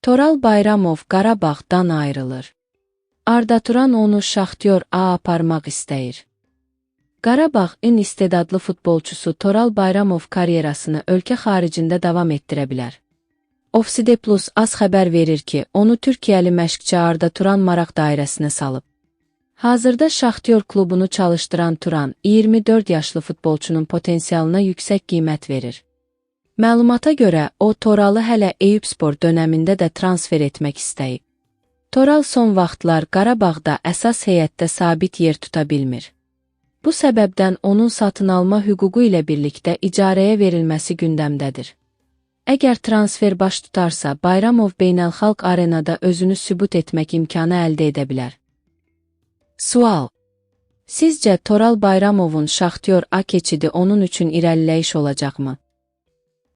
Toral Bayramov Qarabağdan ayrılır. Arda Turan onu Şaxtyor A aparmaq istəyir. Qarabağın istedadlı futbolçusu Toral Bayramov karyerasını ölkə xaricində davam etdirə bilər. Ofside Plus az xəbər verir ki, onu Türkiyəli məşqçi Arda Turan maraq dairəsinə salıb. Hazırda Şaxtyor klubunu çalışdıran Turan, 24 yaşlı futbolçunun potensialına yüksək qiymət verir. Məlumata görə, o Toralı hələ Eyüpspor dönəmində də transfer etmək istəyib. Toral son vaxtlar Qarabağda əsas heyətdə sabit yer tuta bilmir. Bu səbəbdən onun satın alma hüququ ilə birlikdə icarəyə verilməsi gündəmdədir. Əgər transfer baş tutarsa, Bayramov beynəlxalq arenada özünü sübut etmək imkanı əldə edə bilər. Sual: Sizcə Toral Bayramovun Şaxtyor A keçidi onun üçün irəliləyiş olacaqmı?